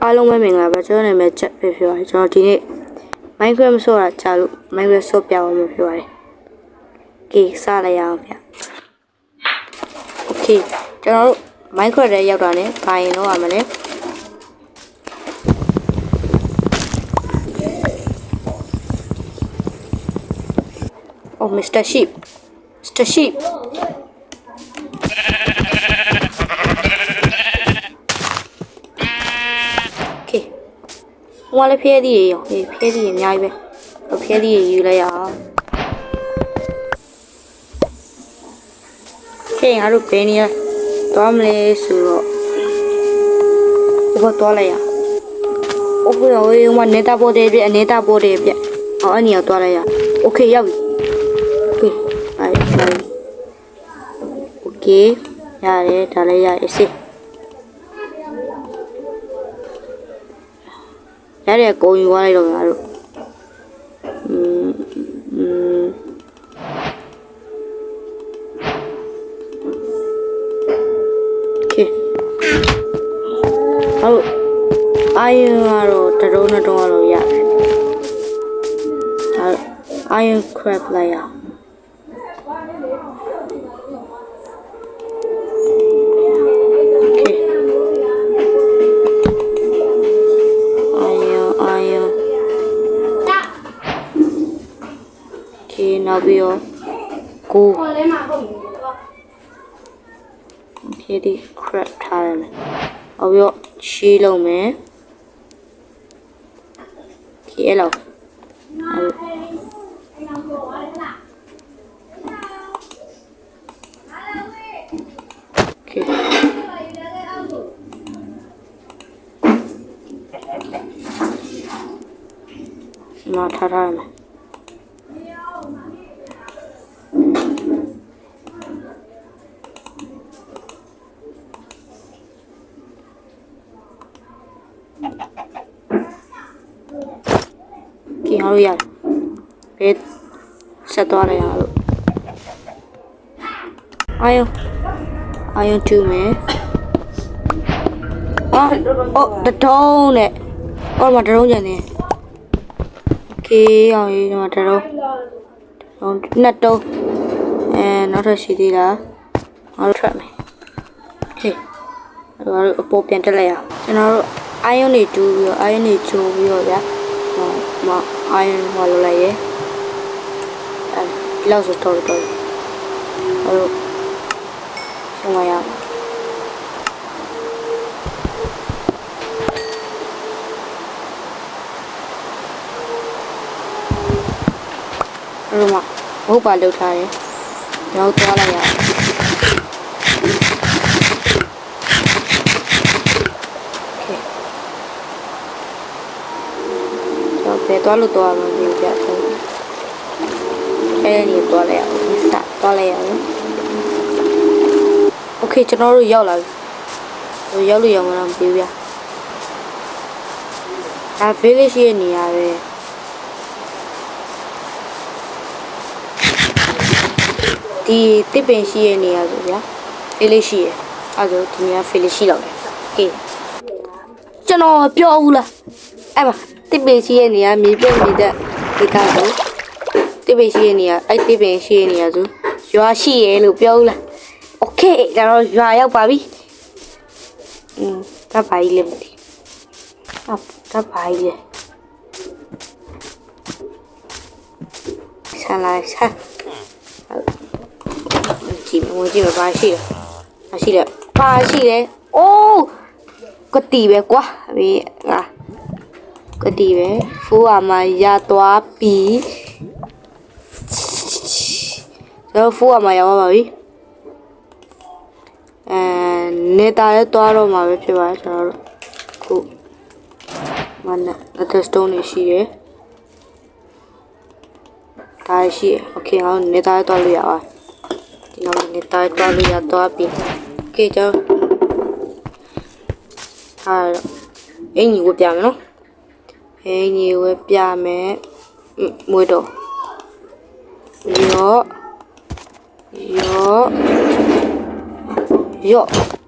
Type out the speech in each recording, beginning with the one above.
အားလုံးပဲမင်္ဂလာပါကျွန်တော်နာမည်ချက်ပဲဖြစ်ပါတယ်ကျွန်တော်ဒီနေ့ Minecraft မဆော့တာကြာလို့ Minecraft ဆော့ပြအောင်လို့ဖြစ်ပါတယ်။ Okay စလိုက်ရအောင်ဗျ။ Okay ကျွန်တော်တို့ Minecraft ထဲရောက်တာနဲ့ဘာရင်တော့ရမလဲ။ Oh Mr. Sheep Mr. Sheepဟိုကလည်းဖျဲသီးရေရောဖျဲသီးရေအများကြီးပဲဖျဲသီးရေယူလိုက်ရအောင်ခေငါတို့ဘယ်နေရသွားမလဲဆိုတော့ဒီဘက်သွားလိုက်ရโอเคဟိုမှာနေတာပေါ်တယ်ပြနေတာပေါ်တယ်ပြအော်အနီရောက်သွားလိုက်ရโอเคရောက်ပြီโอเคโอเคရတယ်ဒါလည်းရအစ်ရတဲ့ကိုယူသွားလိုက်တော့ငါတို့โอเคဟုတ်အာယုံကတော့တရုံးနဲ့တော့လို့ရတယ်အာယုံ crab လိုက်ရနောက်ပြီးတော့ကိုဖြည့်ဒီ crab ထားရမယ်နောက်ပြီးတော့ရှေးလုံးမယ်ဖြည့်လောက်မထားရမယ်好呀，别ဆက်သွားလိုက်ရလို့အာယုံတူမယ်အော်တထုံးနဲ့အော်မတထုံးကျန်နေโอเคအောင်ရေးတော့တထုံးနှစ်တုံးနောက်ထပ်ရှိသေးလားငါတို့ထွက်မယ်โอเคအဲ့တော့အပေါ်ပြန်တက်လိုက်ရအောင်ကျွန်တော်တို့အာယုံတွေတူပြီးတော့အာယုံတွေချိုးပြီးတော့ဗျာမအာယုံဟောလိုလိုက်ရဲ့ဒီလောက်ဆိုတော့အဲ့တော့ဆုံးမရဘူးအဲ့တော့ဘုတ်ပါလောက်ထားတယ်ရောက်သွားလိုက်ရတယ်ဘယ်သွားလို့သွားမှာလဲကြတယ်အဲ့ဒီသွားလိုက်အောင်စသွားလိုက်အောင်โอเคကျွန်တော်တို့ရောက်လာပြီရောက်လို့ရောက်မှာမပြီးဗျာဒါ village ရဲ့နေရာပဲဒီတစ်ပင်ရှိရဲ့နေရာဆိုဗျာ village ရှိရဲ့အဲ့ဒါဒီနေရာ village ရှိတော့တယ်โอเคကျွန်တော်ပြောဦးလားအဲ့ပါတစ်ပင်ရှိရဲ့နေရာမြေပြည့်နေတဲ့ဒီကဆိုတစ်ပင်ရှိရဲ့နေရာအဲ့တစ်ပင်ရှိရဲ့နေရာဆိုရွာရှိရဲ့လို့ပြောဦးလားโอเคဒါတော့ရွာရောက်ပါပြီဒါပါကြီးလေမသိဒါပါကြီးလေဆန်လိုက်ဆန်ကြည့်ပါရှိတယ်ပါရှိတယ်အိုးကတိပဲကွာဘေးငါကတိပဲဖိုးအမရသွားပြီတော့ဖိုးအမရပါပြီနေတာလည်းသွားတော့မှာပဲဖြစ်ပါတယ်ကျွန်တော်တို့ခုမနက်စတုံးနေရှိတယ်ဒါရှိโอเคငါတို့နေတာလည်းသွားလို့ရပါဒီနောက်နေတာလည်းသွားလို့ရသွားပြီโอเคကျွန်တော်အင်ကြီးဝပြမယ်နော်အင်ကြီးဝပြမယ်မွေးတော့ရော့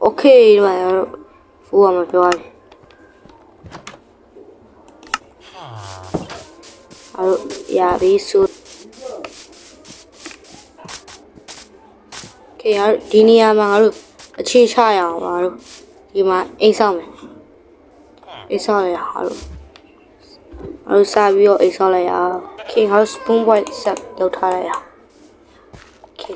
โอเคဒီမှာ Phú mà phiêu ơi. ရပြီဆိုကဲဒီနေရာမှာငါတို့အခြေချရအောင်ပါတို့ဒီမှာအိမ်ဆောက်မယ်အိမ်ဆောက်ရအောင်တို့စားပြီးတော့အိမ်ဆောက်လိုက်ရအောင်ကဲငါတို့ spoon boy ဆက်လုပ်ထားလိုက်ရအောင်ကဲ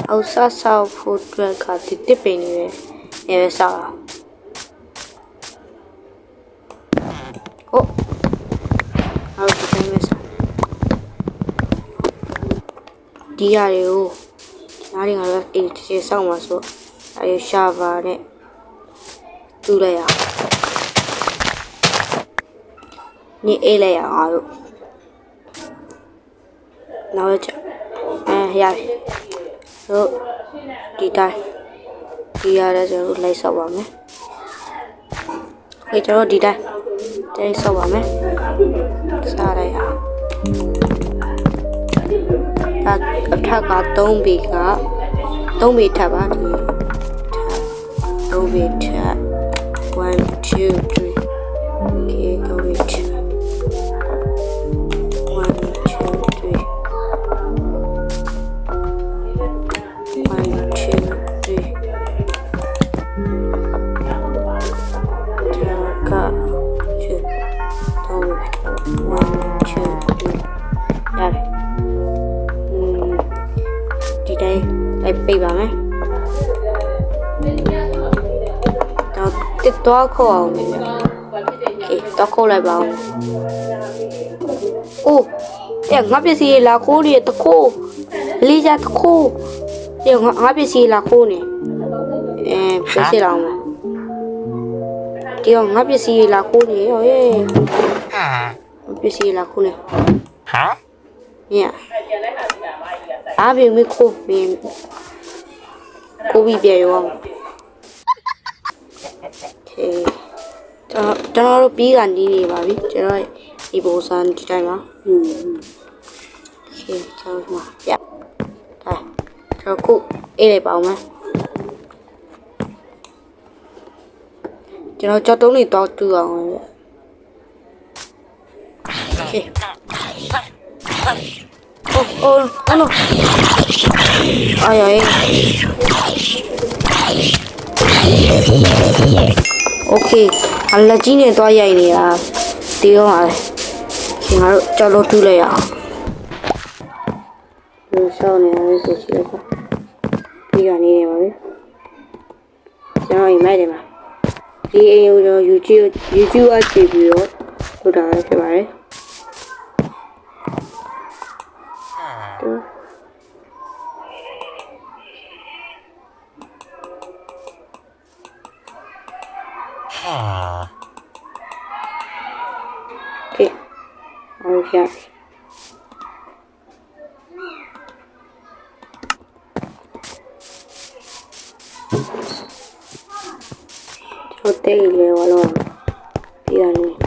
အောက်ဆောက်ဖို့အတွက်ကဒီတစ်ပင်နေပဲဆောက်အောင်ဟုတ်အော်ဒီတိုင်းပဲဆောက်ဒီရတွေကိုနားရင်ကတော့အိမ်ခြေဆောက်မှာဆိုအဲရှာပါနဲ့တူလိုက်ရအောင်นี่အေးလိုက်ရအောင်တို့နောက်ကြရတယ်တို့ဒီတိုင်းဒီရတဲ့ကျွန်တော်လိုက်ဆောက်ပါမယ်ကျွန်တော်ဒီတိုင်းဆောက်ပါမယ်စားလိုက်အောင်ဒါအထက်က3ပေက3ပေထပ်ပါဒီ3ပေထပ်1 2 3 okay 3ပေထပ်ပေးပါမယ်တော့တော့ခေါ်အောင်လေโอเคတော့ခေါ်လိုက်ပါဦးအိုးငါပစ္စည်းလာခိုးနေတခိုးလေးကြတခိုးငါပစ္စည်းလာခိုးနေပစ္စည်းလာအောင်ဒီငါပစ္စည်းလာခိုးနေဟေးပစ္စည်းလာခိုးနေဟာညအားပြီမခိုးပြီကိုပြီးပြေရောကျွန်တော်တို့ပြီးကနေနေပါပြီကျွန်တော်ဒီပုံစံဒီတိုင်းပါကျွန်တော်မှာပြဒါကျွန်တော်ခုအေးလိုက်ပါအောင်မယ်ကျွန်တော်ကြောက်တုံးလေးတောက်တူအောင်ပဲအိုးအလိုay okay အလကြီးနဲ့သွားရိုက်နေတာဒီတော့ပါလေခင်ဗျားတို့ကြောက်လို့ထူးလိုက်ရအောင်လူဆောင်နေရဆိုချလိုက်ပါပြီးကနေနေပါပြီကျွန်တော်အိမ်မိုက်တယ်မှာဒီအိမ်ကိုကျွန်တော် YouTube အကြည့်ပြီးတော့လုပ်တာဖြစ်ပါတယ်Okay. Okay. Hotel le walo. Pian ni.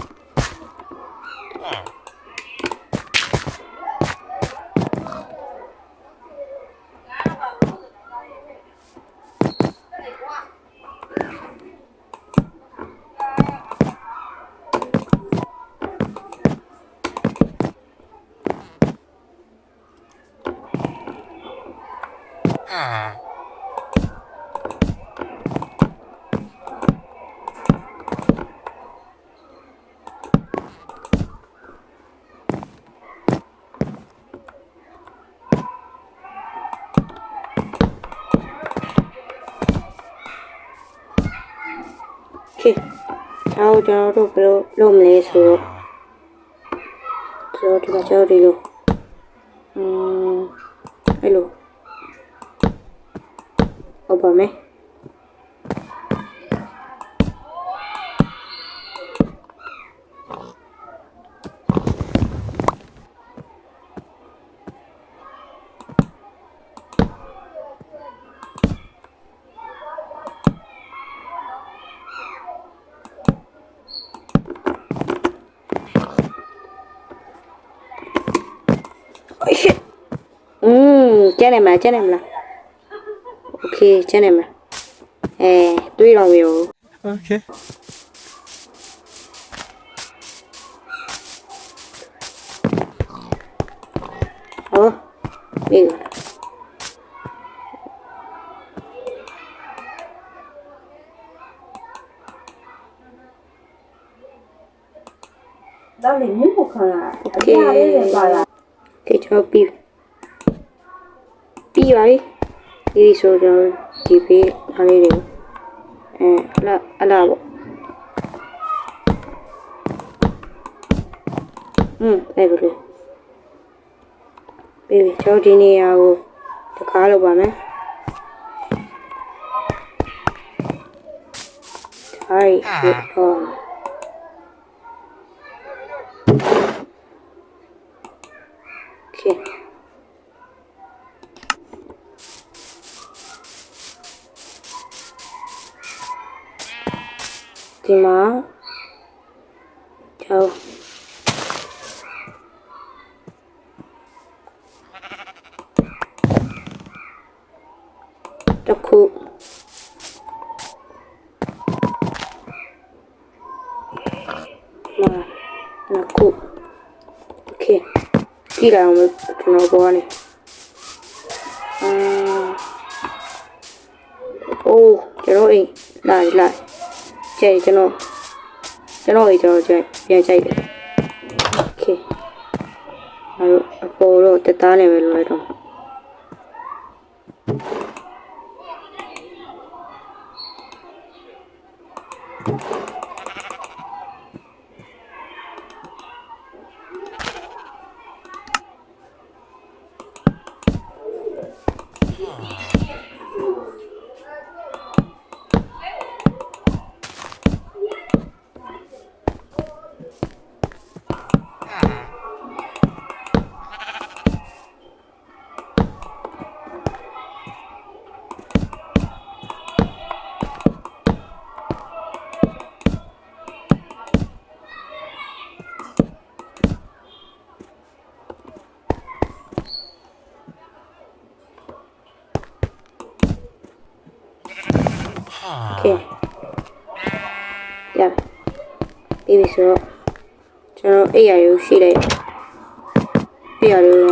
Okay. Cháu được lồm lê số rồi thì cháu đi luôn hello bỏ mẹ Chết em là ok chết em là tuy lòng nhiều Okay. ပြီး 到里面不看啊，家里人把呀， Okay ကျွန်တော်ပြီးပါပြီဒီဆိုကျွန်တော်ဒီပေးထားလေးတွေအလားပေါ့အဲ့လိုလေပြီးပြီကျွန်တော်ဒီနေရာကိုတကားလုပ်ပါမယ်ဟိုင်းဟောOkay. ဒီမှာကျောင်းတစ်ခုနှစ်ခု Okay ကြည့်လိုက်အောင်ကျွန်တော်ပေါ်ကနေအိုးကျွန်တော်အိမ်လာကျဲကျွန်တော်အိမ်ကျဲပြန်ကြိုက်တယ် Okay အဲ့တော့အပေါ်တော့တက်သားနေပဲလို့လိုက်တော့Okay ရပြီပြီဆိုတော့ကျွန်တော်အိပ်ရာရိုးရှိလိုက်အိပ်ရာရိုးက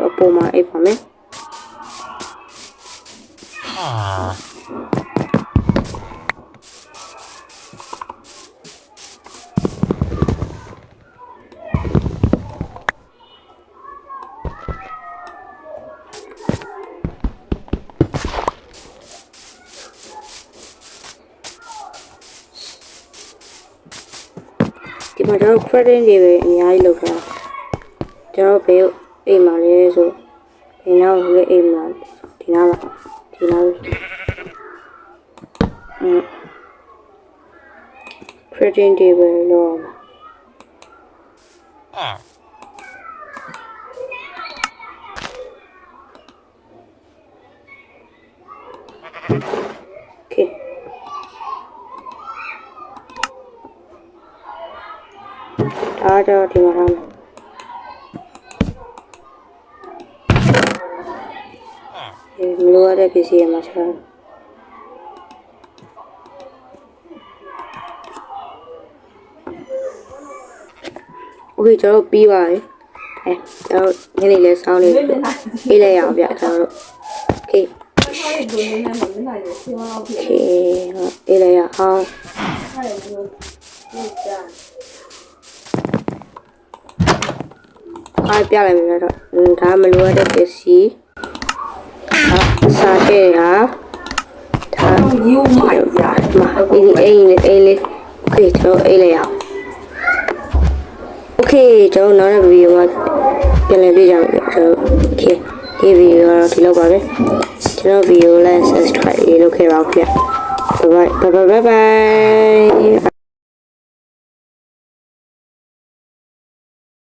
အပေါ်မှာအိပ်ပါမယ်ဒီမှာကျွန်တော် credit တွေပဲအများကြီးလောက်တာကျွန်တော်ဘယ်အိမ်မှာလဲဆိုဒီနောက်ရဲ့အိမ်မှာဒီနောက်credit တွေပဲလောက်Okayဒါတော့ဒီမှာထားမယ်မလိုရတဲ့ပစ္စည်းတွေမှာချထားOkay ကျွန်တော်ပြီးပါပြီကျွန်တော်ညနေလဲစောင်းလေးအေးလိုက်ရအောင်ဗျကျွန်တော်တို့ Okay အေးလိုက်ရအောင်အားပြလိုက်မယ်တော့ဒါမလိုရတဲ့ပစ္စည်းစားတဲ့ဟာဒါယူမိုက်ရဒီအိမ်လေး Okay ကျွန်တော်အိမ်လိုက်ရအောင် Okay ကျွန်တော်နောက်တဲ့ဗီဒီယိုမှာပြန်လည်တွေ့ကြမယ်ကျွန်တော် Okay ဒီဗီဒီယိုကတော့ဒီလောက်ပါပဲကျွန်တော်ဗီဒီယိုလိုက် subscribe လုပ်ခဲ့ပါဦးခင်ဗျ Bye bye